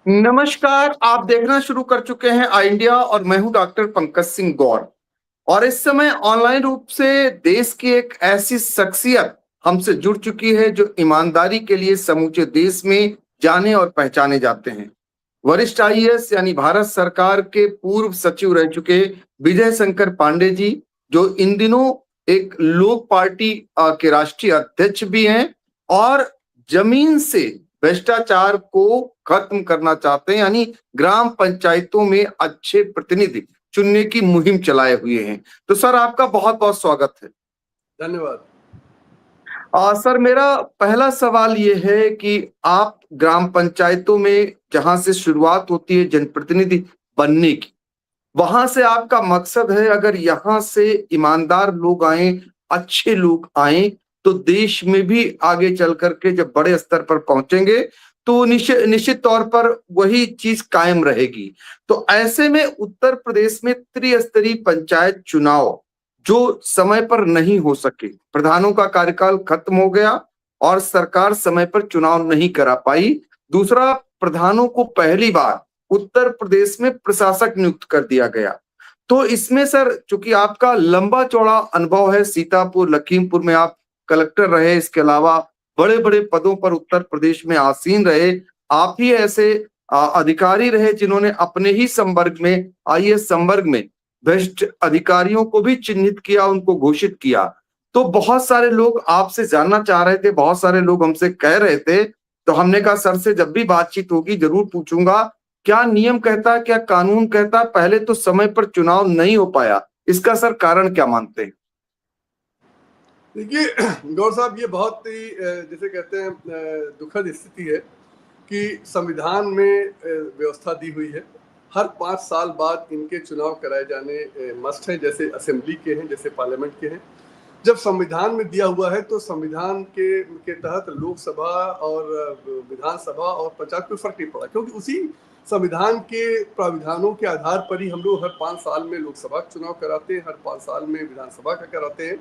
नमस्कार। आप देखना शुरू कर चुके हैं आई इंडिया और मैं हूं डॉक्टर पंकज सिंह गौर। और इस समय ऑनलाइन रूप से देश की एक ऐसी शख्सियत हमसे जुड़ चुकी है जो ईमानदारी के लिए समूचे देश में जाने और पहचाने जाते हैं। वरिष्ठ आईएएस यानी भारत सरकार के पूर्व सचिव रह चुके विजय शंकर पांडे जी, जो इन दिनों एक लोक पार्टी के राष्ट्रीय अध्यक्ष भी हैं और जमीन से भ्रष्टाचार को खत्म करना चाहते हैं, यानी ग्राम पंचायतों में अच्छे प्रतिनिधि चुनने की मुहिम चलाए हुए हैं। तो सर, आपका बहुत बहुत स्वागत है। धन्यवाद। सर, मेरा पहला सवाल ये है कि आप ग्राम पंचायतों में जहां से शुरुआत होती है जनप्रतिनिधि बनने की, वहां से आपका मकसद है अगर यहाँ से ईमानदार लोग आए, अच्छे लोग आए, तो देश में भी आगे चल करके जब बड़े स्तर पर पहुंचेंगे तो निश्चित निश्चित तौर पर वही चीज कायम रहेगी। तो ऐसे में उत्तर प्रदेश में त्रिस्तरीय पंचायत चुनाव जो समय पर नहीं हो सके, प्रधानों का कार्यकाल खत्म हो गया और सरकार समय पर चुनाव नहीं करा पाई। दूसरा, प्रधानों को पहली बार उत्तर प्रदेश में प्रशासक नियुक्त कर दिया गया। तो इसमें सर, चूंकि आपका लंबा चौड़ा अनुभव है, सीतापुर लखीमपुर में आप कलेक्टर रहे, इसके अलावा बड़े बड़े पदों पर उत्तर प्रदेश में आसीन रहे, आप ही ऐसे अधिकारी रहे जिन्होंने अपने ही संवर्ग में, आईएएस संवर्ग में भ्रष्ट अधिकारियों को भी चिन्हित किया, उनको घोषित किया। तो बहुत सारे लोग आपसे जानना चाह रहे थे, बहुत सारे लोग हमसे कह रहे थे, तो हमने कहा सर से जब भी बातचीत होगी जरूर पूछूंगा, क्या नियम कहता है, क्या कानून कहता है, पहले तो समय पर चुनाव नहीं हो पाया, इसका सर कारण क्या मानते हैं? देखिए गौर साहब, ये बहुत ही जैसे कहते हैं दुखद स्थिति है कि संविधान में व्यवस्था दी हुई है हर 5 साल बाद इनके चुनाव कराए जाने मस्ट हैं, जैसे असेंबली के हैं, जैसे पार्लियामेंट के हैं। जब संविधान में दिया हुआ है तो संविधान के तहत लोकसभा और विधानसभा और पंचायत कोई फर्क नहीं पड़ा, क्योंकि उसी संविधान के प्राविधानों के आधार पर ही हम लोग हर 5 साल में लोकसभा का चुनाव कराते हैं, हर 5 साल में विधानसभा का कराते हैं।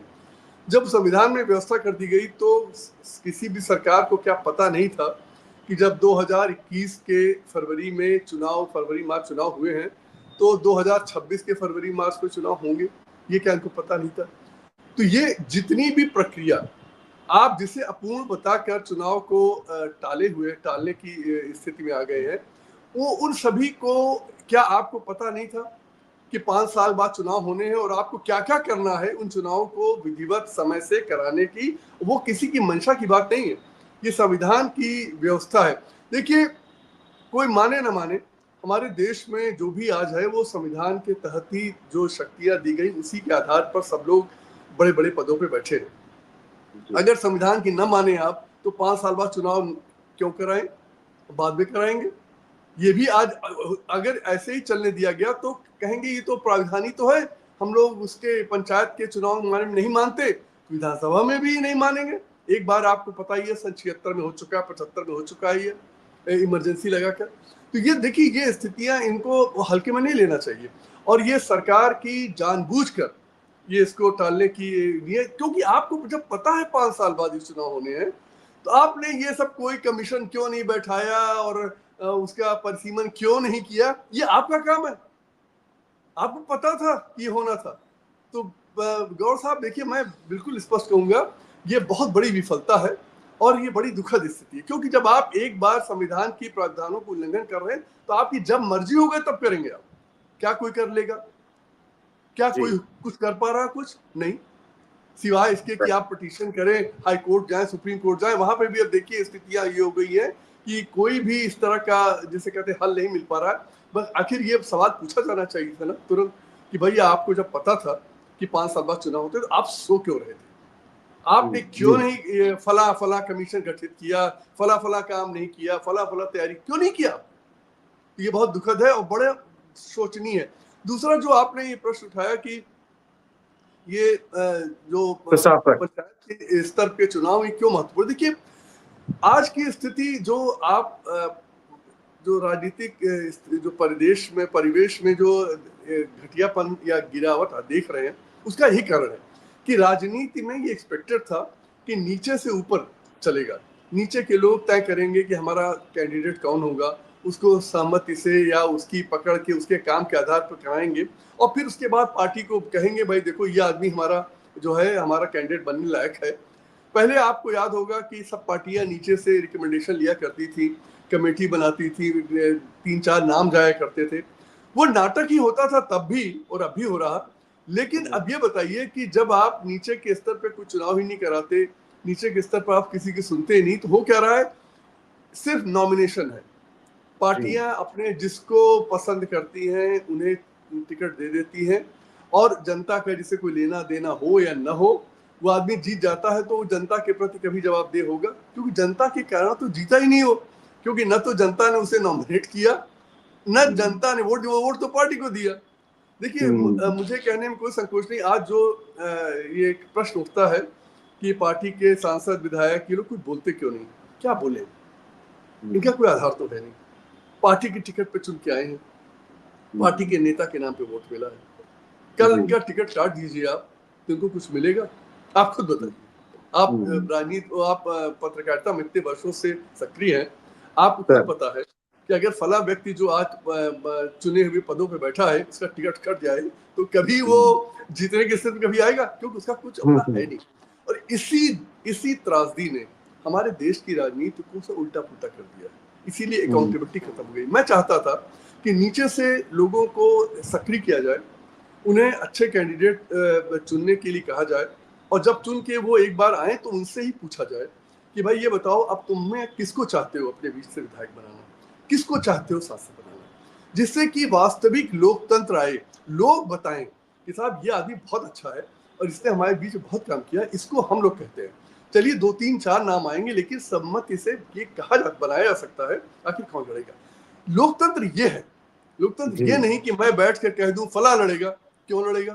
जब संविधान में व्यवस्था कर दी गई तो किसी भी सरकार को क्या पता नहीं था कि जब 2021 के फरवरी में चुनाव, फरवरी मार्च चुनाव हुए हैं, तो 2026 के फरवरी मार्च में चुनाव होंगे, ये क्या इनको पता नहीं था? तो ये जितनी भी प्रक्रिया आप जिसे अपूर्ण बताकर चुनाव को टालने की स्थिति में आ गए हैं, वो उन सभी को क्या आपको पता नहीं था कि 5 साल बाद चुनाव होने हैं और आपको क्या क्या करना है उन चुनावों को विधिवत समय से कराने की? वो किसी की मंशा की बात नहीं है, ये संविधान की व्यवस्था है। देखिए, कोई माने ना माने, हमारे देश में जो भी आज है वो संविधान के तहत ही जो शक्तियां दी गई उसी के आधार पर सब लोग बड़े बड़े पदों पे बैठे हैं। अगर संविधान की न माने आप तो 5 साल बाद चुनाव क्यों कराएं? बाद में कराएंगे। ये भी आज अगर ऐसे ही चलने दिया गया तो कहेंगे ये तो प्रावधान ही तो है, हम लोग उसके पंचायत के चुनाव के बारे में नहीं मानते, विधानसभा में भी नहीं मानेंगे। एक बार आपको पता ही है, सन 76 में हो चुका है, 75 में हो चुका है ये इमरजेंसी लगाकर। तो ये देखिए, ये स्थितियां इनको हल्के में नहीं लेना चाहिए और ये सरकार की जानबूझकर ये इसको टालने की लिए, क्योंकि आपको जब पता है 5 साल बाद ये चुनाव होने हैं तो आपने ये सब कोई कमीशन क्यों नहीं बैठाया और उसका परिसीमन क्यों नहीं किया? ये आपका काम है, आपको पता था कि ये होना था। तो गौर साहब देखिए, मैं बिल्कुल स्पष्ट कहूंगा, ये बहुत बड़ी विफलता है और ये बड़ी दुखद स्थिति है, क्योंकि जब आप एक बार संविधान की प्रावधानों को उल्लंघन कर रहे हैं तो आपकी जब मर्जी होगा तब करेंगे आप। क्या कोई कर लेगा? क्या कोई कुछ कर पा रहा? कुछ नहीं, सिवाय इसके कि आप पिटीशन करें, हाई कोर्ट जाएं, सुप्रीम कोर्ट जाएं। वहां पर भी अब देखिए स्थितियां ये हो गई है कि कोई भी इस तरह का जिसे कहते हैं हल नहीं मिल पा रहा है। बस आखिर ये सवाल पूछा जाना चाहिए था ना तुरंत कि भैया, आपको जब पता था कि 5 साल बाद चुनाव होते तो आप सो क्यों रहे थे? आपने क्यों नहीं फला फला कमीशन गठित किया, फला फला काम नहीं किया, फला फला तैयारी क्यों नहीं किया? ये बहुत दुखद है और बड़े सोचनीय है। दूसरा जो आपने ये प्रश्न उठाया कि ये जो पंचायत के स्तर के चुनाव में क्यों महत्वपूर्ण, देखिए आज की स्थिति जो आप जो राजनीतिक जो परिवेश में जो घटियापन या गिरावट देख रहे हैं, उसका यही कारण है कि राजनीति में ये एक्सपेक्टेड था कि नीचे से ऊपर चलेगा, नीचे के लोग तय करेंगे कि हमारा कैंडिडेट कौन होगा, उसको सहमति से या उसकी पकड़ के उसके काम के आधार पर कराएंगे, और फिर उसके बाद पार्टी को कहेंगे भाई देखो ये आदमी हमारा जो है हमारा कैंडिडेट बनने लायक है। पहले आपको याद होगा कि सब पार्टियां नीचे से रिकमेंडेशन लिया करती थी, कमेटी बनाती थी, 3-4 नाम जाया करते थे। वो नाटक ही होता था तब भी और अब भी हो रहा। लेकिन अब ये बताइए कि जब आप नीचे के स्तर पे कोई चुनाव ही नहीं कराते, नीचे के स्तर पर आप किसी की सुनते ही नहीं, तो हो क्या रहा है, सिर्फ नॉमिनेशन है। पार्टियां अपने जिसको पसंद करती हैं उन्हें टिकट दे देती हैं, और जनता का जिसे कोई लेना देना हो या न हो, वो आदमी जीत जाता है तो जनता के प्रति कभी जवाबदेह होगा, क्योंकि जनता के कारण तो जीता ही नहीं हो, क्योंकि न तो जनता ने उसे नॉमिनेट किया, न जनता ने वोट तो पार्टी को दिया। देखिए मुझे कहने में कोई संकोच नहीं। आज जो ये एक प्रश्न उठता है कि पार्टी के सांसद विधायक ये लोग कुछ बोलते क्यों नहीं, क्या बोले, इनका कोई आधार तो है नहीं। पार्टी की टिकट पे चुन के आए हैं, पार्टी के नेता के नाम पे वोट मिला है। कल इनका टिकट काट दीजिए आप, तो इनको कुछ मिलेगा? आप खुद बताइए। आप राजनीति, आप पत्रकारिता में इतने वर्षों से सक्रिय हैं, आपको खुद पता है कि अगर फला व्यक्ति जो आज चुने हुए पदों पे बैठा है उसका टिकट कट जाए तो कभी वो जीतने की स्थिति में कभी आएगा, क्योंकि उसका कुछ अपना है नहीं। और इसी त्रासदी ने हमारे देश की राजनीति को सब उल्टा पुल्टा कर दिया, इसीलिए अकाउंटेबिलिटी खत्म हो गई। मैं चाहता था कि नीचे से लोगों को सक्रिय किया जाए, उन्हें अच्छे कैंडिडेट चुनने के लिए कहा जाए, और जब चुन के वो एक बार आए तो उनसे ही पूछा जाए कि भाई ये बताओ अब तुम्हें किसको चाहते हो अपने बीच से विधायक बनाना, किसको चाहते हो सांसद बनाना, जिससे कि वास्तविक लोकतंत्र आए, लोग बताएं कि साहब ये आदमी बहुत अच्छा है और इसने हमारे बीच बहुत काम किया, इसको हम लोग कहते हैं। चलिए 2-3-4 नाम आएंगे, लेकिन सम्मति से ये कहा बनाया जा सकता है, आखिर कौन लड़ेगा। लोकतंत्र ये है, लोकतंत्र ये नहीं कि मैं बैठ कर कह दूं फला लड़ेगा। क्यों लड़ेगा,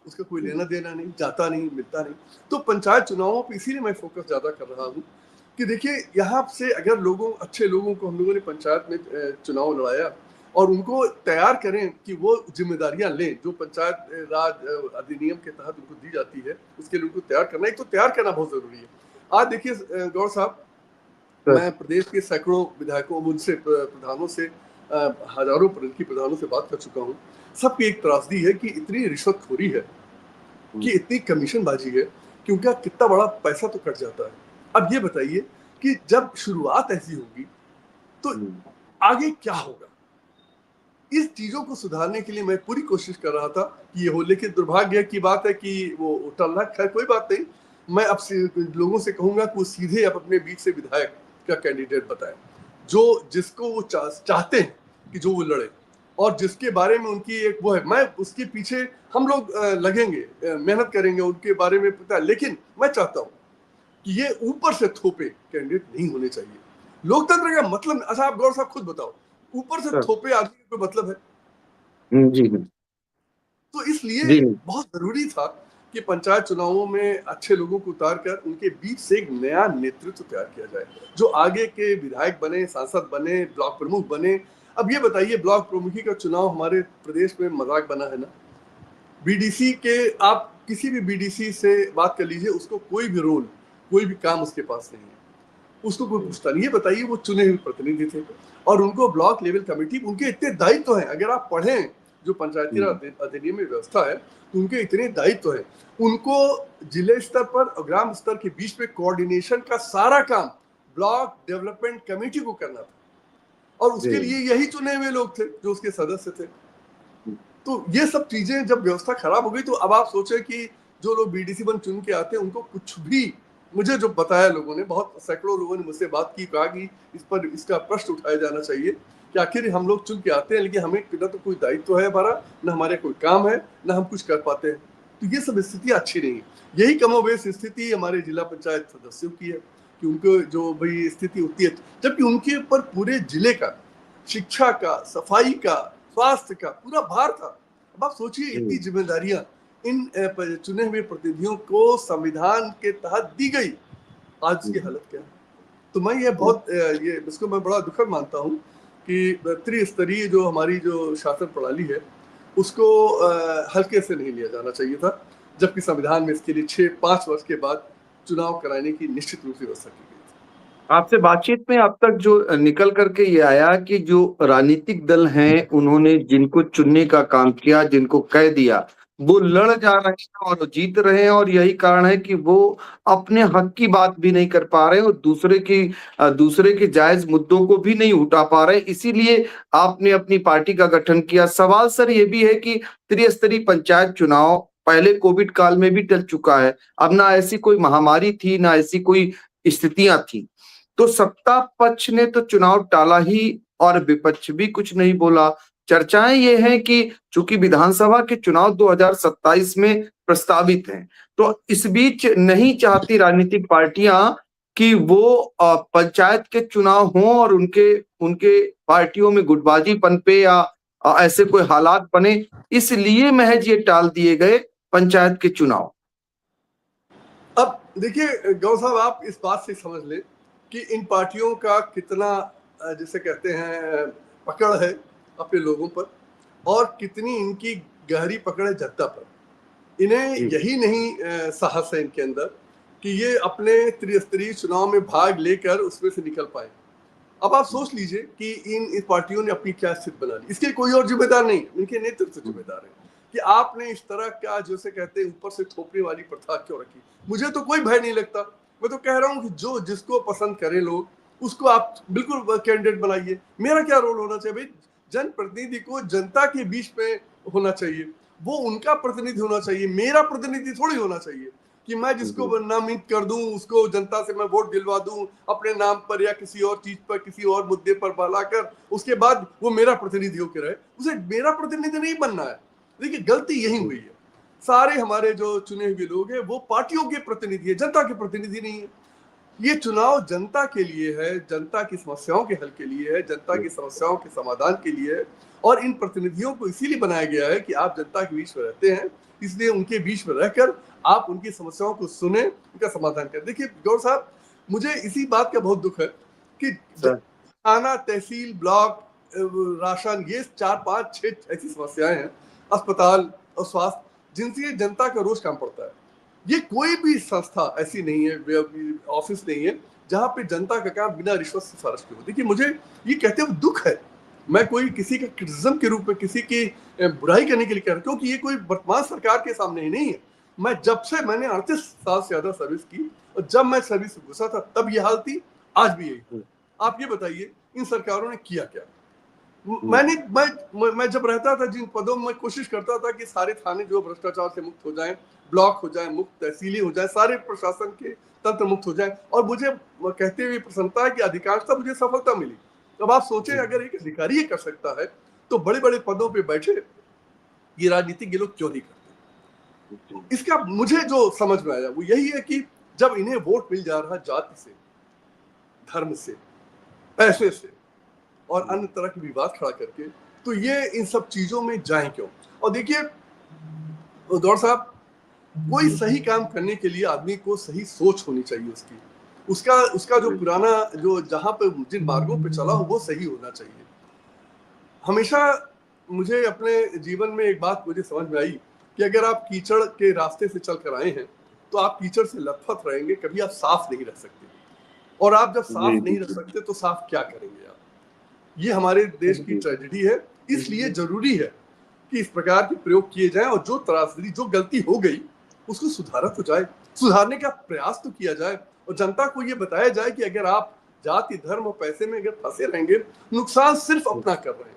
उसका कोई लेना देना नहीं, जाता नहीं, मिलता नहीं। तो पंचायत चुनावों पर इसीलिए मैं फोकस ज्यादा कर रहा हूँ कि देखिए यहाँ से अगर अच्छे लोगों को हम लोगों ने पंचायत में चुनाव लड़ाया और उनको तैयार करें कि वो जिम्मेदारियां लें जो पंचायत राज अधिनियम के तहत उनको दी जाती है, उसके लिए उनको तैयार करना, एक तो तैयार करना बहुत जरूरी है। आज देखिए गौर साहब, मैं प्रदेश के सैकड़ों विधायकों, उनसे प्रधानों से हजारों की प्रधानों से बात कर चुका हूँ। सबकी एक त्रासदी है कि इतनी रिश्वतखोरी है, कि इतनी कमीशनबाजी है कि उनका कितना बड़ा पैसा तो कट जाता है। अब ये बताइए कि जब शुरुआत ऐसी होगी तो आगे क्या होगा। इस चीजों को सुधारने के लिए मैं पूरी कोशिश कर रहा था कि ये हो, लेकिन दुर्भाग्य की बात है कि वो टल रहा। खैर कोई बात नहीं, मैं अब लोगों से कहूंगा कि वो सीधे अब अपने बीच से विधायक का कैंडिडेट बताएं, जो जिसको वो चाहते हैं कि जो वो लड़े, और जिसके बारे में उनकी एक वो है, मैं उसके पीछे हम लोग लगेंगे, मेहनत करेंगे, उनके बारे में पता है। लेकिन मैं चाहता हूँ कि ये ऊपर से थोपे कैंडिडेट नहीं होने चाहिए। लोकतंत्र का मतलब, अच्छा आप गौर साहब खुद बताओ, ऊपर से थोपे आदमी का कोई मतलब है? जी तो इसलिए बहुत जरूरी था कि पंचायत चुनावों में अच्छे लोगों को उतार कर उनके बीच से एक नया नेतृत्व तैयार किया जाए, जो आगे के विधायक बने, सांसद बने, ब्लॉक प्रमुख बने। अब ये बताइए, ब्लॉक प्रमुखी का चुनाव हमारे प्रदेश में मजाक बना है ना। बीडीसी के, आप किसी भी बीडीसी से बात कर लीजिए, उसको कोई भी रोल, कोई भी काम उसके पास नहीं है, उसको कोई पूछता नहीं। ये बताइए, वो चुने हुए प्रतिनिधि थे और उनको ब्लॉक लेवल कमेटी, उनके इतने दायित्व हैं। अगर आप पढ़ें जो पंचायती राज अधिनियम में व्यवस्था है तो उनके इतने दायित्व हैं। उनको जिले स्तर पर और ग्राम स्तर के बीच में कोऑर्डिनेशन का सारा काम ब्लॉक डेवलपमेंट कमेटी को करना था, और उसके लिए यही चुने हुए लोग थे जो उसके सदस्य थे। तो ये सब चीजें जब व्यवस्था खराब हो गई, तो अब आप सोचे कि जो लोग बीडीसी बन चुन के आते हैं उनको कुछ भी, मुझे जो बताया लोगों ने, बहुत सैकड़ों लोगों ने मुझसे बात की, कहा कि इस पर इसका प्रश्न उठाया जाना चाहिए कि आखिर हम लोग चुन के आते हैं लेकिन हमें न तो कोई दायित्व है हमारा, न हमारे कोई काम है, न हम कुछ कर पाते हैं। तो ये सब स्थिति अच्छी नहीं है। यही कमोबेश स्थिति हमारे जिला पंचायत सदस्यों की है कि उनको जो भाई स्थिति होती है, जबकि उनके ऊपर पूरे जिले का शिक्षा का, सफाई का, स्वास्थ्य का पूरा भार था। अब आप सोचिए, इतनी जिम्मेदारियां इन चुने हुए प्रतिनिधियों को संविधान के तहत दी गई, आज की हालत क्या है। तो मैं ये बहुत ये इसको मैं बड़ा दुखद मानता हूँ कि त्रिस्तरीय जो हमारी जो शासन प्रणाली है उसको हल्के से नहीं लिया जाना चाहिए था, जबकि संविधान में इसके लिए 6-5 वर्ष के बाद चुनाव कराने की निश्चित रूप से व्यवस्था की गई थी। आपसे बातचीत में अब तक जो निकल करके ये आया कि जो राजनीतिक दल हैं उन्होंने जिनको चुनने का काम किया, जिनको कह दिया, वो लड़ जा रहे हैं और जीत रहे हैं, और यही कारण है कि वो अपने हक की बात भी नहीं कर पा रहे और दूसरे के जायज मुद्दों को भी नहीं उठा पा रहे। इसीलिए आपने अपनी पार्टी का गठन किया। सवाल सर ये भी है कि त्रिस्तरीय पंचायत चुनाव पहले कोविड काल में भी टल चुका है। अब ना ऐसी कोई महामारी थी, ना ऐसी कोई स्थितियां थी, तो सत्ता पक्ष ने तो चुनाव टाला ही और विपक्ष भी कुछ नहीं बोला। चर्चाएं ये हैं कि चूंकि विधानसभा के चुनाव 2027 में प्रस्तावित हैं, तो इस बीच नहीं चाहती राजनीतिक पार्टियां कि वो पंचायत के चुनाव हों और उनके उनके पार्टियों में गुटबाजी पनपे या ऐसे कोई हालात बने, इसलिए महज ये टाल दिए गए पंचायत के चुनाव। अब देखिए गौर साहब, आप इस बात से समझ लें कि इन पार्टियों का कितना जिसे कहते हैं पकड़ है अपने लोगों पर, और कितनी इनकी गहरी पकड़ है जनता पर। इन्हें यही नहीं साहस है इनके अंदर कि ये अपने त्रिस्तरीय चुनाव में भाग लेकर उसमें से निकल पाए। अब आप सोच लीजिए कि इन पार्टियों ने अपनी क्या स्थिति बना ली। इसके कोई और जिम्मेदार नहीं, इनके नेतृत्व जिम्मेदार है कि आपने इस तरह का जैसे कहते हैं ऊपर से थोपने वाली प्रथा क्यों रखी। मुझे तो कोई भय नहीं लगता। मैं तो कह रहा हूँ कि जो जिसको पसंद करें लोग, उसको आप बिल्कुल कैंडिडेट बनाइए। मेरा क्या रोल होना चाहिए भाई? जनप्रतिनिधि को जनता के बीच में होना चाहिए, वो उनका प्रतिनिधि होना चाहिए, मेरा प्रतिनिधि थोड़ी होना चाहिए कि मैं जिसको नामित कर दूं उसको जनता से मैं वोट दिलवा दूं अपने नाम पर या किसी और चीज पर, किसी और मुद्दे पर बहलाकर, उसके बाद वो मेरा प्रतिनिधि होकर रहे। उसे मेरा प्रतिनिधि नहीं बनना है। देखिए गलती यही हुई है। सारे हमारे जो चुने हुए लोग हैं वो पार्टियों के प्रतिनिधि है, जनता के प्रतिनिधि नहीं है। ये चुनाव जनता के लिए है, जनता की समस्याओं के हल के लिए है, जनता की समस्याओं के समाधान के लिए है। और इन प्रतिनिधियों को इसीलिए बनाया गया है कि आप जनता के बीच में रहते हैं, इसलिए उनके बीच में रहकर आप उनकी समस्याओं को सुने, उनका समाधान करें। देखिए गौर साहब, मुझे इसी बात का बहुत दुख है कि थाना, तहसील, ब्लॉक, राशन, ये 4, 5, 6 ऐसी समस्याएं हैं, अस्पताल और स्वास्थ्य, जिनसे जनता का रोज काम पड़ता है। ये कोई भी संस्था ऐसी नहीं है, ऑफिस नहीं है जहां पे जनता का काम बिना रिश्वत सिफारिश के हो। देखिए मुझे ये कहते हुए दुख है। मैं कोई किसी का क्रिटिसिज्म के रूप में किसी की बुराई करने के लिए कह रहा हूं, क्योंकि ये कोई वर्तमान सरकार के सामने ही नहीं है। मैंने 38 साल से ज्यादा सर्विस की, और जब मैं सर्विस में घुसा था तब ये हाल थी, आज भी यही। आप ये बताइए इन सरकारों ने किया क्या? मैं जब रहता था जिन पदों में, कोशिश करता था कि सारे थाने जो भ्रष्टाचार से मुक्त हो जाएं, ब्लॉक हो जाए मुक्त, तहसीली हो जाए, सारे प्रशासन के तंत्र मुक्त हो जाए, और मुझे कहते हुए प्रसन्नता है कि अधिकांशतः मुझे सफलता मिली। अब आप सोचें अगर एक अधिकारी ये कर सकता है तो बड़े बड़े पदों पे बैठे ये राजनीतिक ये लोग क्यों नहीं करते? इसका मुझे जो समझ में आया वो यही है कि जब इन्हें वोट मिल जा रहा जाति से, धर्म से, पैसे से और अन्य तरह के विवाद खड़ा करके, तो ये इन सब चीजों में जाएं क्यों? और देखिए गौर साहब, कोई सही काम करने के लिए आदमी को सही सोच होनी चाहिए। उसका जो पुराना, जो जहां पे जिन मार्गों पे चला हो वो सही होना चाहिए। हमेशा मुझे अपने जीवन में एक बात मुझे समझ में आई कि अगर आप कीचड़ के रास्ते से चल कर आए हैं तो आप कीचड़ से लथपथ रहेंगे, कभी आप साफ नहीं रह सकते। और आप जब साफ नहीं रह सकते तो साफ क्या करेंगे आप? ये हमारे देश की ट्रेजेडी है। इसलिए जरूरी है कि इस प्रकार के प्रयोग किए जाएं, और जो त्रासदी, जो गलती हो गई उसको सुधारा तो जाए, सुधारने का प्रयास तो किया जाए, और जनता को ये बताया जाए कि अगर आप जाति, धर्म और पैसे में अगर फंसे रहेंगे, नुकसान सिर्फ अपना कर रहे हैं।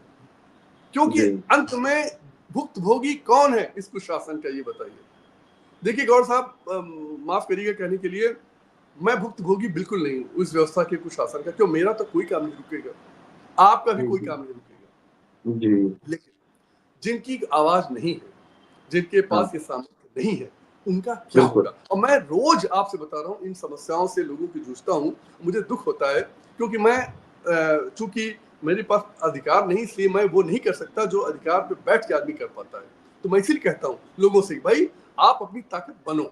क्योंकि अंत में भुक्तभोगी कौन है इस कुशासन का, ये बताइए। देखिए गौर साहब, माफ करिएगा कहने के लिए, मैं भुक्तभोगी बिल्कुल नहीं हूं उस व्यवस्था के कुशासन का, क्यों मेरा तो कोई काम नहीं रुकेगा, आपका भी कोई काम नहीं रुकेगा जी। लेकिन जिनकी आवाज नहीं है, जिनके पास ये सामर्थ्य नहीं है, उनका क्या होगा? और मैं रोज आपसे बता रहा हूँ, इन समस्याओं से लोगों की जूझता हूँ। मुझे दुख होता है क्योंकि मैं चूंकि मेरे पास अधिकार नहीं, इसलिए मैं वो नहीं कर सकता जो अधिकार पे बैठ के आदमी कर पाता है। तो मैं इसीलिए कहता हूँ लोगों से, भाई आप अपनी ताकत बनो,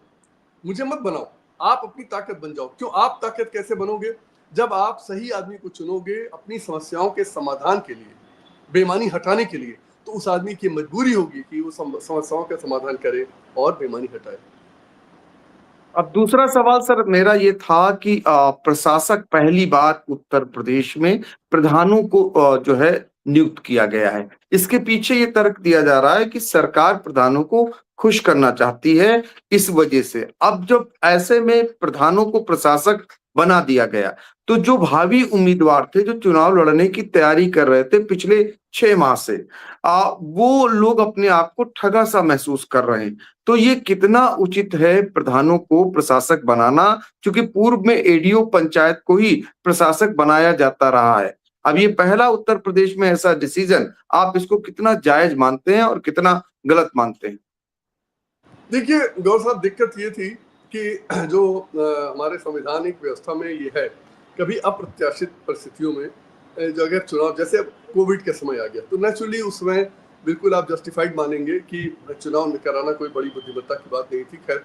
मुझे मत बनाओ, आप अपनी ताकत बन जाओ। क्यों? आप ताकत कैसे बनोगे? जब आप सही आदमी को चुनोगे अपनी समस्याओं के समाधान के लिए, बेईमानी हटाने के लिए, तो उस आदमी की मजबूरी होगी कि वो समस्याओं का समाधान करे और बेईमानी हटाए। अब दूसरा सवाल सर मेरा ये था कि प्रशासक पहली बार उत्तर प्रदेश में प्रधानों को जो है नियुक्त किया गया है। इसके पीछे ये तर्क दिया जा रहा है कि सरकार प्रधानों को खुश करना चाहती है, इस वजह से अब जब ऐसे में प्रधानों को प्रशासक बना दिया गया, तो जो भावी उम्मीदवार थे जो चुनाव लड़ने की तैयारी कर रहे थे पिछले 6 माह से, वो लोग अपने आप को ठगा सा महसूस कर रहे हैं। तो ये कितना उचित है प्रधानों को प्रशासक बनाना, क्योंकि पूर्व में एडीओ पंचायत को ही प्रशासक बनाया जाता रहा है। अब ये पहला उत्तर प्रदेश में ऐसा डिसीजन, आप इसको कितना जायज मानते हैं और कितना गलत मानते हैं? देखिए गौर साहब, दिक्कत ये थी कि जो हमारे संवैधानिक व्यवस्था में ये है, कभी अप्रत्याशित परिस्थितियों में जो अगर चुनाव, जैसे अब कोविड का समय आ गया, तो नेचुरली उसमें बिल्कुल आप जस्टिफाइड मानेंगे कि चुनाव कराना कोई बड़ी बुद्धिमत्ता की बात नहीं थी। खैर,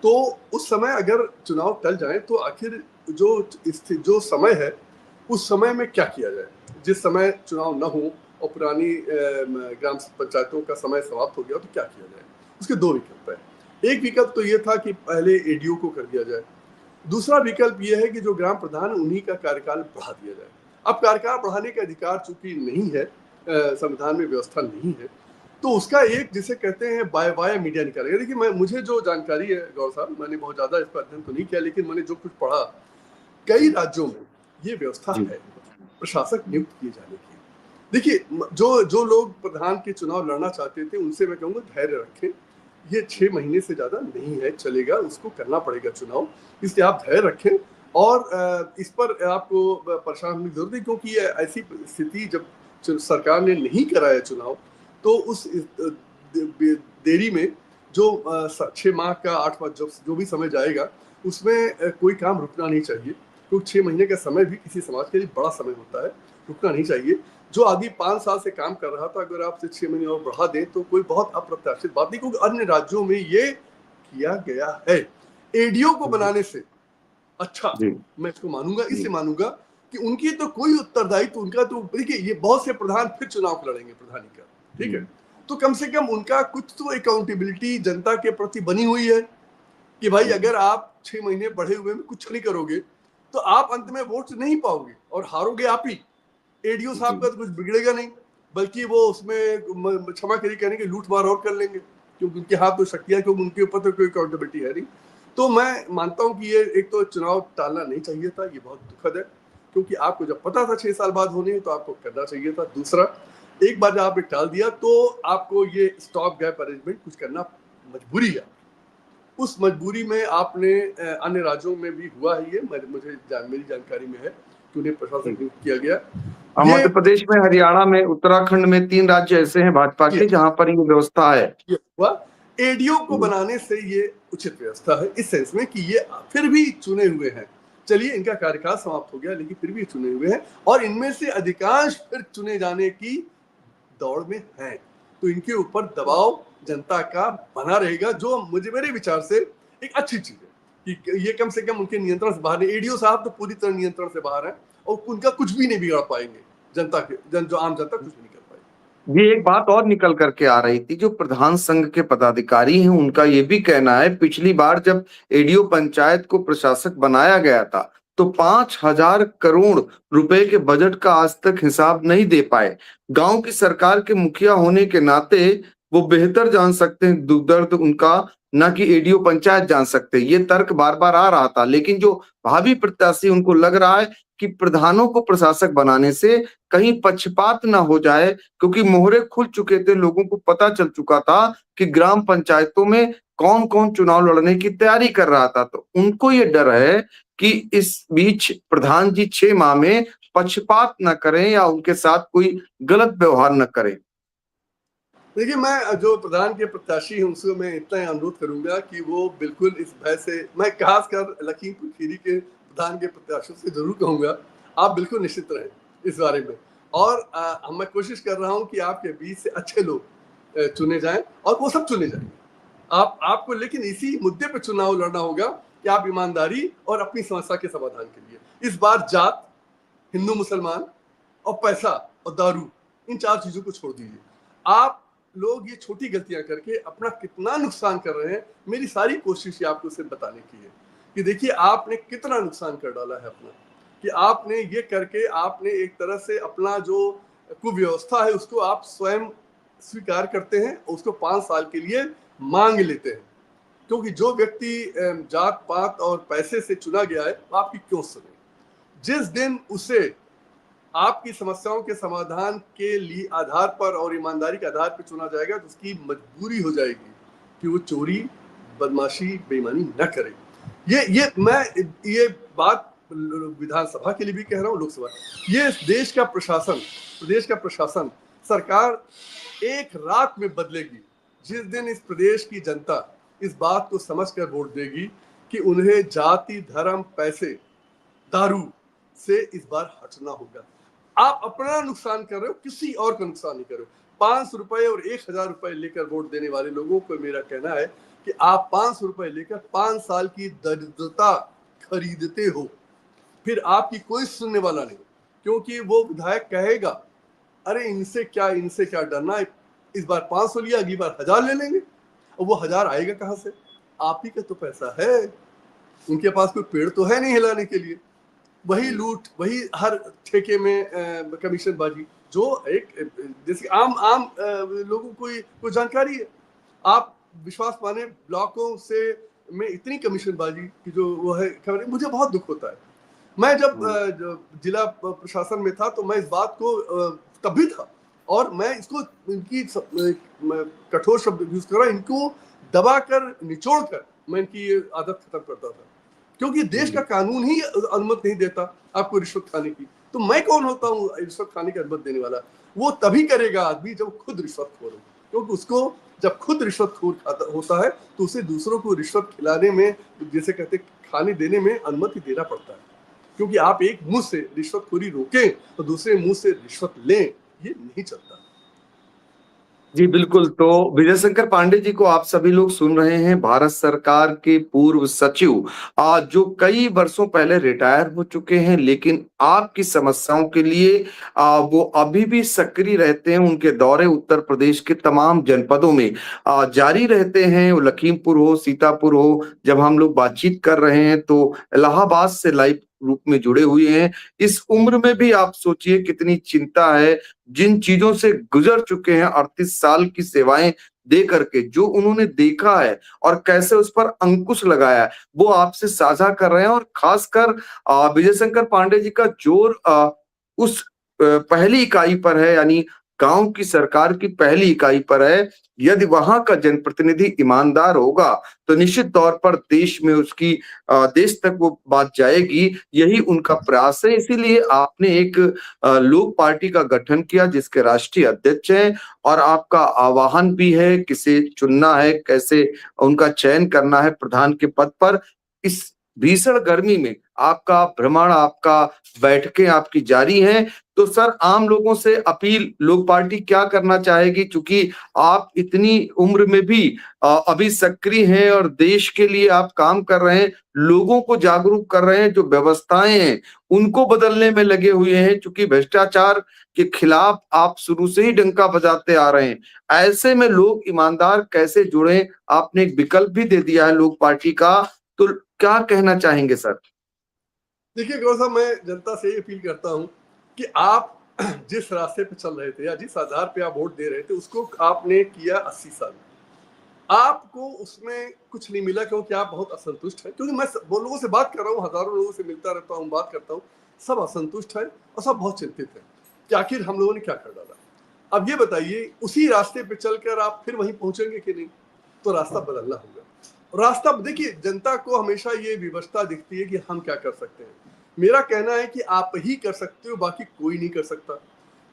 तो उस समय अगर चुनाव टल जाए तो आखिर जो समय है उस समय में क्या किया जाए। जिस समय चुनाव न हो और पुरानी ग्राम पंचायतों का समय समाप्त हो गया तो क्या किया जाए। उसके दो विकल्प है। एक विकल्प तो ये था कि पहले एडीओ को कर दिया जाए। दूसरा विकल्प ये है कि जो ग्राम प्रधान उन्हीं का कार्यकाल बढ़ा दिया जाए। अब कार्यकाल बढ़ाने का अधिकार चूंकि नहीं है, संविधान में व्यवस्था नहीं है, तो उसका एक जिसे कहते हैं वाया मीडिया निकालेगा। देखिए मुझे जो जानकारी है गौर साहब, मैंने बहुत ज्यादा इस पर अध्ययन तो नहीं किया, लेकिन मैंने जो कुछ पढ़ा, कई राज्यों में ये व्यवस्था है प्रशासक नियुक्त किए जाने की। देखिए जो लोग प्रधान के चुनाव लड़ना चाहते थे उनसे मैं कहूँगा धैर्य रखें। ये 6 महीने से ज्यादा नहीं है, चलेगा, उसको करना पड़ेगा चुनाव, इसलिए आप धैर्य रखें। और इस पर आपको परेशान होने की जरूरत है, क्योंकि ये ऐसी स्थिति जब सरकार ने नहीं कराया चुनाव, तो उस देरी में जो 6 माह का 8 माह जो भी समय जाएगा, उसमें कोई काम रुकना नहीं चाहिए, क्योंकि 6 महीने का समय भी किसी समाज के लिए बड़ा समय होता है, रुकना नहीं चाहिए। जो आदमी 5 साल से काम कर रहा था, अगर आप 6 महीने और बढ़ा दें तो कोई बहुत अप्रत्याशित बात नहीं, क्योंकि अन्य राज्यों में ये किया गया है। एडीओ को बनाने से अच्छा मैं इसको मानूंगा, इससे मानूंगा कि उनकी तो कोई उत्तरदायित्व, उनका तो देखिए ये बहुत से प्रधान फिर चुनाव लड़ेंगे प्रधानी का, ठीक है, तो कम से कम उनका कुछ तो अकाउंटेबिलिटी जनता के प्रति बनी हुई है कि भाई अगर आप 6 महीने बढ़े हुए में कुछ नहीं करोगे तो आप अंत में वोट नहीं पाओगे और हारोगे आप ही। एडीओ साहब का तो कुछ बिगड़ेगा नहीं, बल्कि वो उसमें क्षमा करिए कहने के लूट मार और कर लेंगे, क्योंकि उनके हाथ तो शक्तियां, क्योंकि उनके ऊपर तो कोई अकाउंटेबिलिटी है नहीं। तो मैं मानता हूं कि ये एक तो चुनाव टालना नहीं चाहिए था, ये बहुत दुखद है, क्योंकि आपको जब पता था 6 साल बाद होने हैं तो आपको करना चाहिए था। दूसरा, एक बार जब आपने टाल दिया तो आपको ये स्टॉप गैप अरेंजमेंट कुछ करना मजबूरी है। उस मजबूरी में आपने अन्य राज्यों में भी हुआ है, ये मेरी जानकारी में है कि उन्हें प्रशासक नियुक्त किया गया। मध्य प्रदेश में, हरियाणा में, उत्तराखंड में 3 राज्य ऐसे हैं भाजपा के जहां पर ये व्यवस्था है। ये हुआ, एडीओ को बनाने से ये उचित व्यवस्था है, इस सेंस में कि ये फिर भी चुने हुए हैं। चलिए इनका कार्यकाल समाप्त हो गया, लेकिन फिर भी चुने हुए हैं और इनमें से अधिकांश फिर चुने जाने की दौड़ में हैं, तो इनके ऊपर दबाव जनता का बना रहेगा, जो मेरे विचार से एक अच्छी चीज है कि ये कम से कम उनके नियंत्रण से बाहर है। एडीओ साहब तो पूरी तरह नियंत्रण से बाहर है और उनका कुछ भी नहीं बिगाड़ पाएंगे, जनता के जो आम जनता कुछ भी नहीं कर पाएगी। ये एक बात और निकल करके आ रही थी, जो प्रधान संघ के पदाधिकारी हैं उनका ये भी कहना है, पिछली बार जब एडीओ पंचायत को प्रशासक बनाया गया था तो 5,000 करोड़ रुपए के बजट का आज तक हिसाब नहीं दे पाए। गांव की सरकार के मुखिया होने के नाते वो बेहतर जान सकते हैं दुख दर्द उनका, ना कि एडीओ पंचायत जान सकते। ये तर्क बार बार आ रहा था, लेकिन जो भावी प्रत्याशी उनको लग रहा है कि प्रधानों को प्रशासक बनाने से कहीं पक्षपात ना हो जाए, क्योंकि मोहरे खुल चुके थे, लोगों को पता चल चुका था कि ग्राम पंचायतों में कौन कौन चुनाव लड़ने की तैयारी कर रहा था। तो उनको ये डर है कि इस बीच प्रधान जी 6 माह में पक्षपात न करें या उनके साथ कोई गलत व्यवहार न करें। देखिए मैं जो प्रधान के प्रत्याशी हैं उनसे मैं इतना ही अनुरोध करूंगा कि वो बिल्कुल इस भय से, मैं खासकर लखीमपुर खीरी के प्रधान के प्रत्याशियों से जरूर कहूंगा आप बिल्कुल निश्चित रहें इस बारे में। और मैं कोशिश कर रहा हूं कि आपके बीच से अच्छे लोग चुने जाएं और वो सब चुने जाएंगे। आपको लेकिन इसी मुद्दे पर चुनाव लड़ना होगा कि आप ईमानदारी और अपनी समस्या के समाधान के लिए, इस बार जात, हिंदू मुसलमान और पैसा और दारू, इन 4 चीजों को छोड़ दीजिए। आप लोग ये छोटी गलतियां करके अपना कितना नुकसान कर रहे हैं, मेरी सारी कोशिश ये आपको सिर्फ बताने की है कि देखिए आपने कितना नुकसान कर डाला है अपना, कि आपने ये करके आपने एक तरह से अपना जो कुव्यवस्था है उसको आप स्वयं स्वीकार करते हैं, उसको 5 साल के लिए मांग लेते हैं। क्योंकि जो व्यक्ति जात पात और पैसे से चुना गया है वो आपकी क्यों सुने। जिस दिन उसे आपकी समस्याओं के समाधान के लिए आधार पर और ईमानदारी के आधार पर चुना जाएगा तो उसकी मजबूरी हो जाएगी कि वो चोरी, बदमाशी, बेईमानी न करे। मैं ये बात विधानसभा के लिए भी कह रहा हूँ, लोकसभा। ये देश का प्रशासन, प्रदेश का प्रशासन, सरकार एक रात में बदलेगी जिस दिन इस प्रदेश की जनता इस बात को समझकर वोट देगी कि उन्हें जाति, धर्म, पैसे, दारू से इस बार हटना होगा। आप अपना नुकसान कर रहे हो, किसी और का नुकसान नहीं कर रहे हो। 500 रुपए और 1000 रुपए लेकर वोट देने वाले लोगों को मेरा कहना है कि आप 500 रुपए लेकर 5 साल की दरिद्रता खरीदते हो, फिर आपकी कोई सुनने वाला नहीं, क्योंकि वो विधायक कहेगा अरे इनसे क्या डरना है, इस बार 500 लिया, अगली बार 1000 ले लेंगे। और वो 1000 आएगा कहां से? आप ही का तो पैसा है, उनके पास कोई पेड़ तो है नहीं हिलाने के लिए। वही लूट, वही हर ठेके में कमीशन बाजी, जो एक जैसे आम लोगों को जानकारी है। आप विश्वास माने ब्लॉकों से में इतनी कमीशन बाजी की जो वो है खबर, मुझे बहुत दुख होता है। मैं जब जिला प्रशासन में था तो मैं इस बात को तब भी था, और मैं इसको इनकी कठोर शब्द यूज कर रहा हूं, इनको दबा कर निचोड़ कर मैं इनकी ये आदत खत्म करता था, क्योंकि देश का कानून ही अनुमति नहीं देता आपको रिश्वत खाने की। तो मैं कौन होता हूँ रिश्वत खाने की अनुमति देने वाला? वो तभी करेगा आदमी जब खुद रिश्वतखोर हो, क्योंकि उसको जब खुद रिश्वतखोर होता है तो उसे दूसरों को रिश्वत खिलाने में, जैसे कहते खाने देने में अनुमति देना पड़ता है। क्योंकि आप एक मुंह से रिश्वतखोरी रोकें तो दूसरे मुंह से रिश्वत लें, ये नहीं चलता। जी बिल्कुल। तो विजय शंकर पांडे जी को आप सभी लोग सुन रहे हैं, भारत सरकार के पूर्व सचिव, जो कई वर्षों पहले रिटायर हो चुके हैं, लेकिन आपकी समस्याओं के लिए वो अभी भी सक्रिय रहते हैं। उनके दौरे उत्तर प्रदेश के तमाम जनपदों में जारी रहते हैं। वो लखीमपुर हो, सीतापुर हो, जब हम लोग बातचीत कर रहे हैं तो इलाहाबाद से लाइव रूप में जुड़े हुए हैं। इस उम्र में भी आप सोचिए कितनी चिंता है, जिन चीजों से गुजर चुके हैं, 38 साल की सेवाएं दे करके जो उन्होंने देखा है और कैसे उस पर अंकुश लगाया है, वो आपसे साझा कर रहे हैं। और खासकर विजय शंकर पांडे जी का जोर उस पहली इकाई पर है, यानी गांव की सरकार की पहली इकाई पर है। यदि वहां का जनप्रतिनिधि ईमानदार होगा तो निश्चित तौर पर देश में उसकी देश तक वो बात जाएगी। यही उनका प्रयास है। इसीलिए आपने एक लोक पार्टी का गठन किया जिसके राष्ट्रीय अध्यक्ष हैं, और आपका आह्वान भी है किसे चुनना है, कैसे उनका चयन करना है प्रधान के पद पर। इस भीषण गर्मी में आपका भ्रमण, आपका बैठकें आपकी जारी हैं। तो सर, आम लोगों से अपील लोक पार्टी क्या करना चाहेगी, क्योंकि आप इतनी उम्र में भी अभी सक्रिय हैं और देश के लिए आप काम कर रहे हैं, लोगों को जागरूक कर रहे हैं, जो व्यवस्थाएं हैं उनको बदलने में लगे हुए हैं, क्योंकि भ्रष्टाचार के खिलाफ आप शुरू से ही डंका बजाते आ रहे हैं। ऐसे में लोग ईमानदार कैसे जुड़े? आपने एक विकल्प भी दे दिया है लोक पार्टी का, तो क्या कहना चाहेंगे सर? देखिए गौरव साहब, मैं जनता से अपील करता हूं कि आप जिस रास्ते पे चल रहे थे या जिस आधार पे आप वोट दे रहे थे उसको आपने किया 80 साल, आपको उसमें कुछ नहीं मिला क्योंकि आप बहुत असंतुष्ट हैं। क्योंकि मैं वो लोगों से बात कर रहा हूँ, हजारों लोगों से मिलता रहता हूँ, बात करता हूँ, सब असंतुष्ट है और सब बहुत चिंतित है कि आखिर हम लोगों ने क्या कर डाला। अब ये बताइए, उसी रास्ते पे चलकर आप फिर वहीं पहुंचेंगे कि नहीं? तो रास्ता बदलना होगा। रास्ता देखिए, जनता को हमेशा ये विवशता दिखती है कि हम क्या कर सकते हैं। मेरा कहना है कि आप ही कर सकते हो, बाकी कोई नहीं कर सकता।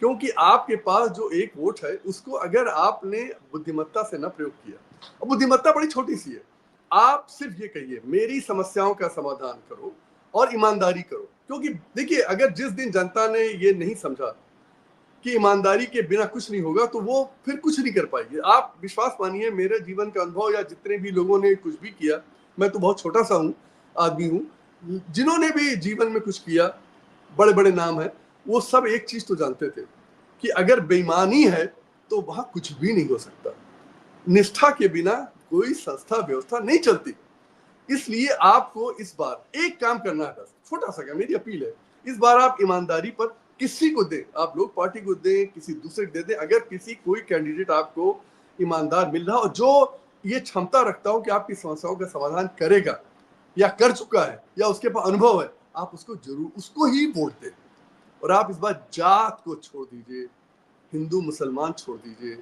क्योंकि आपके पास जो एक वोट है उसको अगर आपने बुद्धिमत्ता से न प्रयोग किया, और बुद्धिमत्ता बड़ी छोटी सी है, आप सिर्फ ये कहिए मेरी समस्याओं का समाधान करो और ईमानदारी करो। क्योंकि देखिए, अगर जिस दिन जनता ने ये नहीं समझा कि ईमानदारी के बिना कुछ नहीं होगा तो वो फिर कुछ नहीं कर पाएगी। आप विश्वास मानिए, मेरे जीवन का अनुभव या जितने भी लोगों ने कुछ भी किया, मैं तो बहुत छोटा सा आदमी हूँ, जिन्होंने भी जीवन में कुछ किया, बड़े बड़े नाम है, वो सब एक चीज तो जानते थे कि अगर बेईमानी है तो वहां कुछ भी नहीं हो सकता। निष्ठा के बिना कोई संस्था व्यवस्था नहीं चलती। इसलिए आपको इस बार एक काम करना है, बस छोटा सा काम, मेरी अपील है, इस बार आप ईमानदारी पर किसी को दें, आप लोग पार्टी को दें, किसी दूसरे को दे दें, अगर किसी कोई कैंडिडेट आपको ईमानदार मिल रहा और जो ये क्षमता रखता हो कि आपकी समस्याओं का समाधान करेगा या कर चुका है या उसके पास अनुभव है, आप उसको जरूर उसको ही वोट दें। और आप इस बार जात को छोड़ दीजिए, हिंदू मुसलमान छोड़ दीजिए,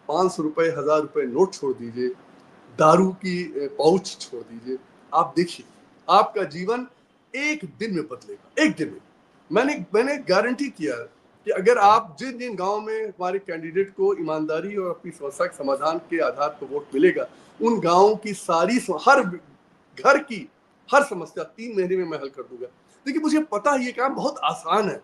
500 रुपए 1000 रुपए नोट छोड़ दीजिए, दारू की पाउच छोड़ दीजिए। आप देखिए आपका जीवन एक दिन में बदलेगा, एक दिन में। मैंने गारंटी किया कि अगर आप जिन जिन गांव में हमारे कैंडिडेट को ईमानदारी और अपनी समस्या के समाधान के आधार पर वोट मिलेगा, उन गांवों की सारी हर घर की हर समस्या 3 महीने में मैं हल कर दूंगा। देखिए मुझे पता है ये काम बहुत आसान है,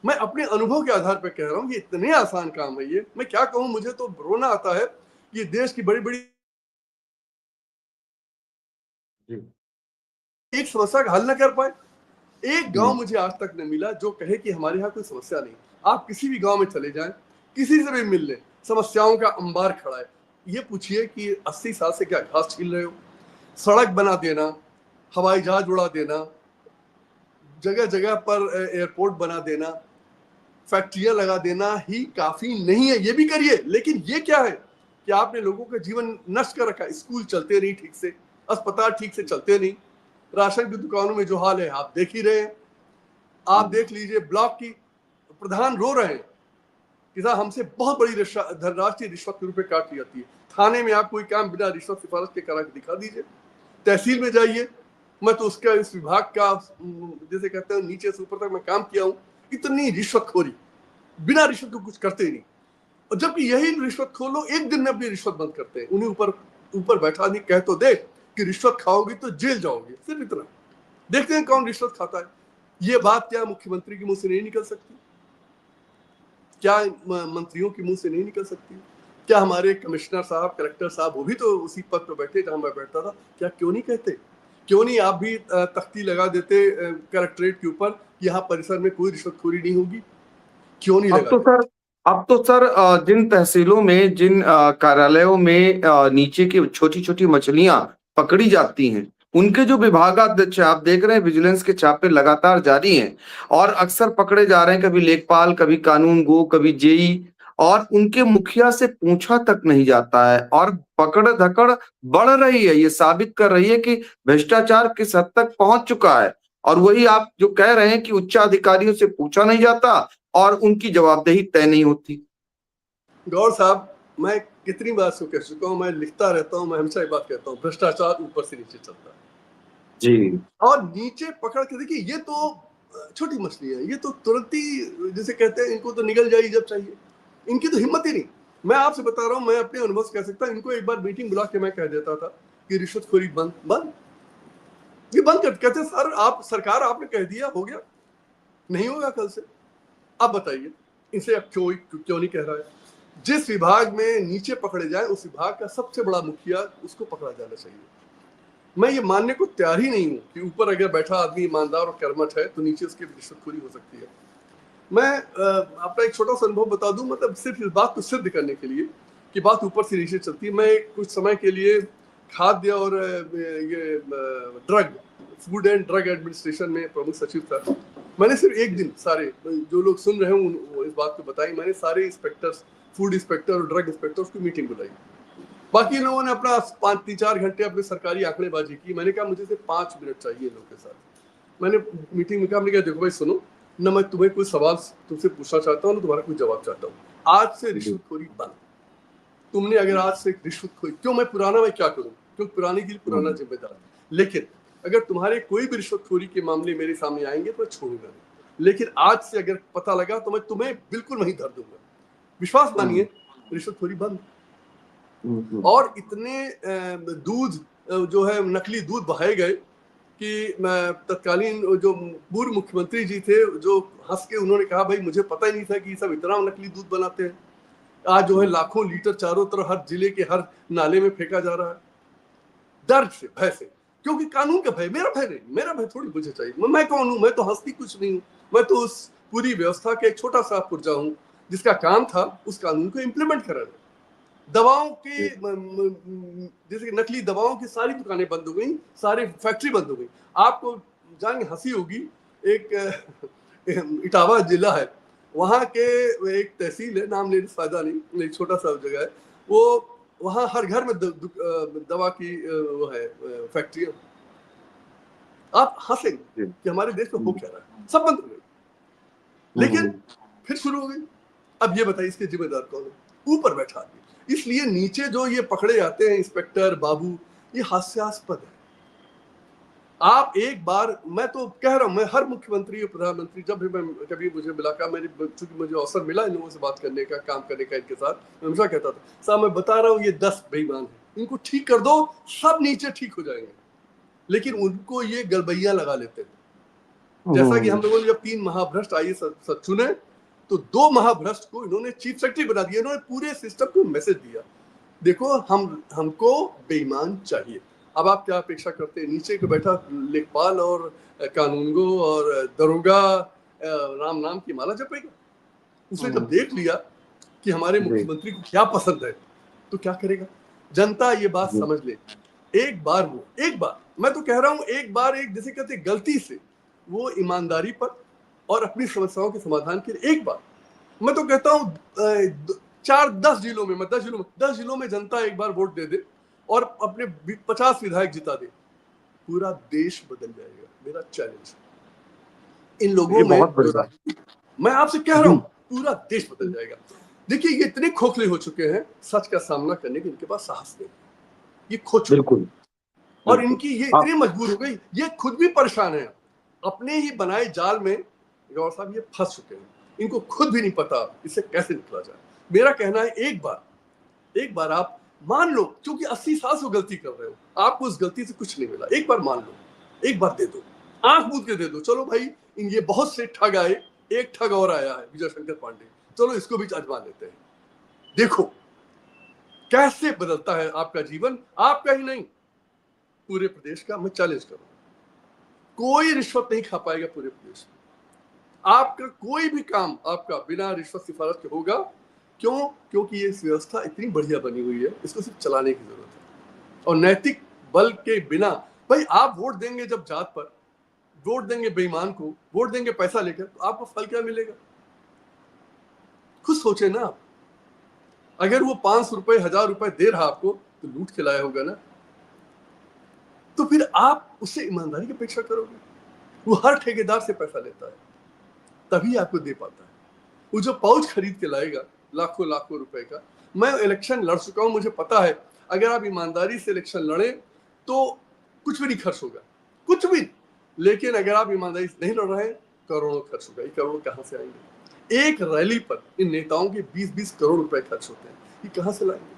मैं अपने अनुभव के आधार पर कह रहा हूँ, ये इतने आसान काम है, ये मैं क्या कहूँ, मुझे तो रोना आता है। ये देश की बड़ी बड़ी एक समस्या का हल न कर पाए। एक गांव मुझे आज तक न मिला जो कहे कि हमारे यहाँ कोई समस्या नहीं। आप किसी भी गांव में चले जाएं, किसी से भी मिल लें, समस्याओं का अंबार खड़ा है। ये पूछिए कि 80 साल से क्या घास छील रहे हो? सड़क बना देना, हवाई जहाज उड़ा देना, जगह जगह पर एयरपोर्ट बना देना, फैक्ट्रियां लगा देना ही काफी नहीं है, ये भी करिए। लेकिन ये क्या है कि आपने लोगों का जीवन नष्ट कर रखा है। स्कूल चलते नहीं ठीक से, अस्पताल ठीक से चलते नहीं, राशन की दुकानों में जो हाल है आप देख ही रहे हैं। आप देख लीजिए ब्लॉक की प्रधान रो रहे हैं कि साहब हमसे बहुत बड़ी धनराशि रिश्वत के रूप में काट ली जाती है। थाने में आप कोई काम बिना रिश्वत सिफारिश के करा के दिखा दीजिए। तहसील में जाइए, मैं तो उसका इस विभाग का जैसे कहते हैं नीचे से ऊपर तक मैं काम किया हूँ, इतनी रिश्वतखोरी, बिना रिश्वत को कुछ करते ही नहीं। और जबकि यही रिश्वतखोर लोग एक दिन में अपनी रिश्वत बंद करते हैं। उन्हें ऊपर बैठा नहीं कह तो दे कि रिश्वत खाओगी तो जेल जाओगे, सिर्फ इतना। देखते हैं कौन रिश्वत खाता है। ये बात क्या मुख्यमंत्री के मुंह से नहीं निकल सकती? क्या मंत्रियों के मुंह से नहीं निकल सकती? क्या हमारे कमिश्नर साहब, कलेक्टर साहब, वो भी तो उसी पद पर बैठे जहां मैं बैठता था, क्या क्यों नहीं कहते? क्यों नहीं आप भी तख्ती लगा देते कलेक्ट्रेट के ऊपर, यहाँ परिसर में कोई रिश्वतखोरी नहीं होगी? क्यों नहीं लगा? अब तो सर जिन तहसीलों में, जिन कार्यालयों में नीचे की छोटी छोटी मछलियां पकड़ी जाती हैं, उनके जो विभागाध्यक्ष आप देख रहे हैं, विजिलेंस के छापे लगातार जारी हैं और अक्सर पकड़े जा रहे हैं, कभी लेखपाल, कभी कानून गो, कभी जेई, और उनके मुखिया से पूछा तक नहीं जाता है और पकड़ धकड़ बढ़ रही है। ये साबित कर रही है कि भ्रष्टाचार किस हद तक पहुंच चुका है। और वही आप जो कह रहे हैं कि उच्चाधिकारियों से पूछा नहीं जाता और उनकी जवाबदेही तय नहीं होती। गौर साहब, मैं कितनी बार कह चुका हूँ, मैं लिखता रहता हूँ, मैं हमेशा ये बात कहता हूँ, भ्रष्टाचार ऊपर से नीचे चलता है जी। और नीचे पकड़ के देखिए, ये तो छोटी मछली है, ये तो तुरंत ही जैसे कहते हैं इनको तो निगल जाएगी जब चाहिए, इनकी तो हिम्मत ही नहीं। मैं आपसे बता रहा हूँ, मैं अपने अनुभव से कह सकता हूँ, इनको एक बार मीटिंग बुला के मैं कह देता था कि रिश्वतखोरी बंद बंद, ये बंद कर। कहते सर आप सरकार आपने कह दिया, हो गया, नहीं होगा कल से। अब बताइए इनसे अब क्यों नहीं कह रहा है? जिस विभाग में नीचे पकड़े जाए उस विभाग का सबसे बड़ा मुखिया, उसको पकड़ा जाना चाहिए। मैं ये मानने को तैयार ही नहीं हूं कि ऊपर अगर बैठा आदमी ईमानदार और कर्मठ है तो नीचे उसकी रिश्वतखोरी हो सकती है। मैं अपना एक छोटा सा अनुभव बता दूं, मतलब सिर्फ इस बात को सिद्ध करने के लिए कि बात ऊपर से नीचे चलती है। मैं कुछ समय के लिए खाद्य और ये drug, food and drug administration में प्रमुख सचिव था। मैंने सिर्फ एक दिन, सारे जो लोग सुन रहे हों इस बात को बताई, मैंने सारे इंस्पेक्टर्स, फूड इंस्पेक्टर और ड्रग इंस्पेक्टर्स की मीटिंग बुलाई। बाकी लोगों ने अपना 5-3-4 घंटे अपने सरकारी आंकड़ेबाजी की। मैंने कहा मुझे सिर्फ 5 मिनट चाहिए लोगों के साथ। मैंने मीटिंग में कहा, हमने कहा देखो भाई सुनो ना, मैं तुम्हें कोई सवाल तुमसे पूछना चाहता हूँ ना तुम्हारा कोई जवाब चाहता हूँ। आज से रिश्वतखोरी बंद। तुमने अगर आज से रिश्वतखोरी, क्यों मैं पुराना मैं क्या करूँ, क्योंकि पुराने के लिए पुराना जिम्मेदार। लेकिन अगर तुम्हारे कोई भी रिश्वतखोरी के मामले मेरे सामने आएंगे तो मैं छोड़ूंगा नहीं। लेकिन आज से अगर पता लगा तो मैं तुम्हें बिल्कुल नहीं धर दूंगा। विश्वास मानिए, रिश्वतखोरी बंद। और इतने दूध जो है नकली दूध बहाए गए कि तत्कालीन जो पूर्व मुख्यमंत्री जी थे, जो हंस के उन्होंने कहा भाई मुझे पता ही नहीं था कि सब इतना नकली दूध बनाते हैं। आज जो है लाखों लीटर चारों तरफ हर जिले के हर नाले में फेंका जा रहा है, दर्द से, भय से। क्योंकि कानून का भय, मेरा भय नहीं, मेरा भय थोड़ी मुझे चाहिए। मैं कौन हूं? मैं तो हंसती कुछ नहीं हूं। मैं तो उस पूरी व्यवस्था का एक छोटा सा पुर्जा हूं जिसका काम था उस कानून को इम्प्लीमेंट कराना। दवाओं की जैसे कि नकली दवाओं की सारी दुकानें बंद हो गई, सारी फैक्ट्री बंद हो गई। आपको जान हंसी होगी, एक इटावा जिला है, वहाँ के एक तहसील है, नाम लेने से फायदा नहीं, एक छोटा सा जगह है वो, वहाँ हर घर में दवा की वो है फैक्ट्रियाँ। आप हंसेंगे कि हमारे देश में हो क्या रहा है, सब बंद हो गए। लेकिन फिर शुरू हो गई। अब ये बताइए इसके जिम्मेदार कौन है? ऊपर बैठा आदमी। इसलिए नीचे जो ये पकड़े जाते हैं इंस्पेक्टर बाबू, ये हास्यास्पद है। आप एक बार, मैं तो कह रहा हूं, मैं हर मुख्यमंत्री और प्रधानमंत्री जब भी मैं कभी मुझे मिला का, चूंकि मुझे अवसर मिला इन लोगों से बात करने का, काम करने का इनके साथ, मैं हमेशा कहता था साहब मैं बता रहा हूँ ये 10 बेईमान है, इनको ठीक कर दो सब नीचे ठीक हो जाएंगे। लेकिन उनको ये गलबैया लगा लेते हैं। जैसा कि हम लोगों ने जब 3 महाभ्रष्ट IAS चुने तो 2 महाभ्रष्ट को इन्होंने चीफ सेक्रेटरी बना दिया। इन्होंने पूरे सिस्टम को मैसेज दिया, देखो हमको बेईमान चाहिए। अब आप क्या अपेक्षा करते हैं? नीचे को बैठा लेखपाल और कानूनगो और दरोगा राम नाम की माला जपेगा? उसने जब देख लिया कि हमारे मुख्यमंत्री को क्या पसंद है तो क्या करेगा? जनता ये बात समझ ले। एक बार मैं तो कह रहा हूं, एक बार एक जैसे कहते गलती से वो ईमानदारी पर और अपनी समस्याओं के समाधान के लिए, एक बार मैं तो कहता हूं 10 जिलों में जनता एक बार वोट दे दे और अपने 50 विधायक जिता दे, पूरा देश बदल जाएगा। मेरा चैलेंज इन लोगों में, मैं आपसे कह रहा हूं पूरा देश बदल जाएगा। देखिए ये इतने खोखले हो चुके हैं, सच का सामना करने के इनके पास साहस नहीं, ये खो चुके और इनकी ये इतनी मजबूर हो गई, ये खुद भी परेशान है, अपने ही बनाए जाल में गौर साहब ये फंस चुके हैं, इनको खुद भी नहीं पता इससे कैसे निकला जाए। मेरा कहना है एक बार आप मान लो, क्योंकि 80 साल से गलती कर रहे हो, आपको उस गलती से कुछ नहीं मिला, एक बार मान लो, एक बार दे दो, आंख मूंद के दे दो, चलो भाई ये बहुत से ठग आए, एक ठग और आया है विजय शंकर पांडे, चलो इसको भी आजमा लेते हैं, देखो कैसे बदलता है आपका जीवन, आपका ही नहीं पूरे प्रदेश का। मैं चैलेंज करूं, कोई रिश्वत नहीं खा पाएगा पूरे प्रदेश में, आपका कोई भी काम आपका बिना रिश्वत सिफारिश के होगा। क्यों? क्योंकि ये व्यवस्था इतनी बढ़िया बनी हुई है, इसको सिर्फ चलाने की जरूरत है। और नैतिक बल के बिना, भाई आप वोट देंगे जब जात पर, वोट देंगे बेईमान को, वोट देंगे पैसा लेकर, तो आपको फल क्या मिलेगा? खुद सोचे ना आप, अगर वो 500 रुपए 1000 रुपए दे रहा आपको तो लूट के लाया होगा ना, तो फिर आप उससे ईमानदारी की अपेक्षा करोगे? वो हर ठेकेदार से पैसा लेता है तभी आपको दे पाता है। वो जो पाउच खरीद के लाएगा लाखों लाखों रुपए का, मैं इलेक्शन लड़ चुका हूं, मुझे पता है अगर आप ईमानदारी से इलेक्शन लड़े तो कुछ भी नहीं खर्च होगा, कुछ भी। लेकिन अगर आप ईमानदारी से नहीं लड़ रहे हैं, करोड़ों खर्च होगा। ये करोड़ कहां से आएंगे? एक रैली पर इन नेताओं के 20-20 करोड़ रुपए खर्च होते हैं, ये कहां से लाएंगे?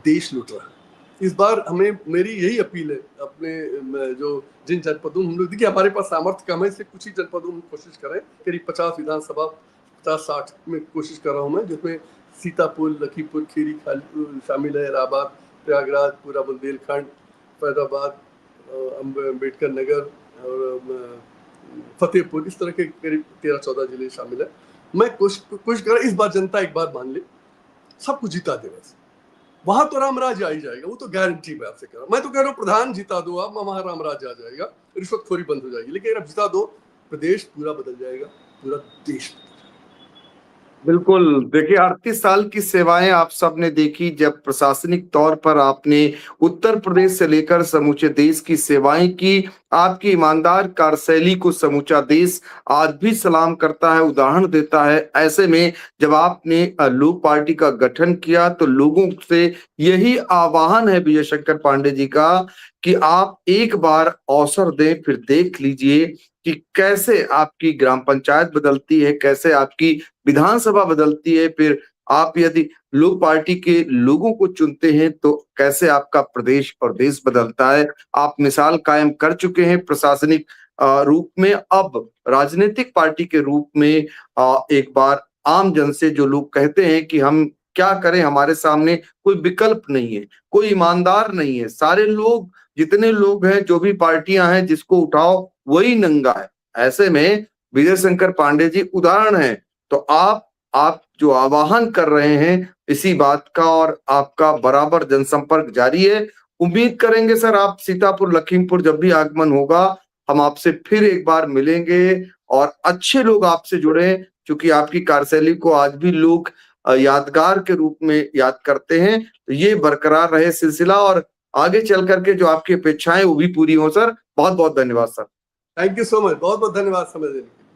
देश लूट रहा है। इस बार हमें, मेरी यही अपील है अपने जो जिन जनपदों हम लोग, देखिए हमारे पास सामर्थ्य कम है, इसलिए कुछ ही जनपदों में कोशिश करें, करीब 50 विधानसभा 50-60 में कोशिश कर रहा हूँ मैं, जिसमें सीतापुर, लखीमपुर खीरी शामिल है, इलाहाबाद, प्रयागराज, पूरा बुंदेलखंड, फैजाबाद, अम्बेडकर नगर और फतेहपुर, इस तरह के करीब 13-14 जिले शामिल है। मैं कोशिश कर, इस बार जनता एक बार मान ले, सब कुछ जिता दे, बस वहां तो राम राज्य आ ही जाएगा, वो तो गारंटी मैं आपसे कह रहा हूं। मैं तो कह रहा हूं प्रधान जिता दो आप, वहां राम राज्य आ जाएगा, रिश्वतखोरी बंद हो जाएगी। लेकिन अगर जिता दो, प्रदेश पूरा बदल जाएगा, पूरा देश। बिल्कुल, देखिए 38 साल की सेवाएं आप सबने देखी, जब प्रशासनिक तौर पर आपने उत्तर प्रदेश से लेकर समूचे देश की सेवाएं की, आपकी ईमानदार कार्यशैली को समूचा देश आज भी सलाम करता है, उदाहरण देता है। ऐसे में जब आपने लोक पार्टी का गठन किया तो लोगों से यही आह्वान है विजय शंकर पांडे जी का कि आप एक बार अवसर दें, फिर देख लीजिए कि कैसे आपकी ग्राम पंचायत बदलती है, कैसे आपकी विधानसभा बदलती है, फिर आप यदि लोक पार्टी के लोगों को चुनते हैं तो कैसे आपका प्रदेश और देश बदलता है। आप मिसाल कायम कर चुके हैं प्रशासनिक रूप में, अब राजनीतिक पार्टी के रूप में एक बार आम जन से जो लोग कहते हैं कि हम क्या करें, हमारे सामने कोई विकल्प नहीं है, कोई ईमानदार नहीं है, सारे लोग जितने लोग हैं, जो भी पार्टियां हैं, जिसको उठाओ वही नंगा है। ऐसे में विजय शंकर पांडे जी उदाहरण है। तो आप आप जो आह्वान कर रहे हैं इसी बात का, और आपका बराबर जनसंपर्क जारी है। उम्मीद करेंगे सर आप सीतापुर लखीमपुर जब भी आगमन होगा हम आपसे फिर एक बार मिलेंगे और अच्छे लोग आपसे जुड़े, क्योंकि आपकी कार्यशैली को आज भी लोग यादगार के रूप में याद करते हैं। तो ये बरकरार रहे सिलसिला और आगे चल करके जो आपकी अपेक्षाएं वो भी पूरी हो सर। बहुत बहुत धन्यवाद sir. Thank you so much, बहुत बहुत धन्यवाद समय देने के लिए।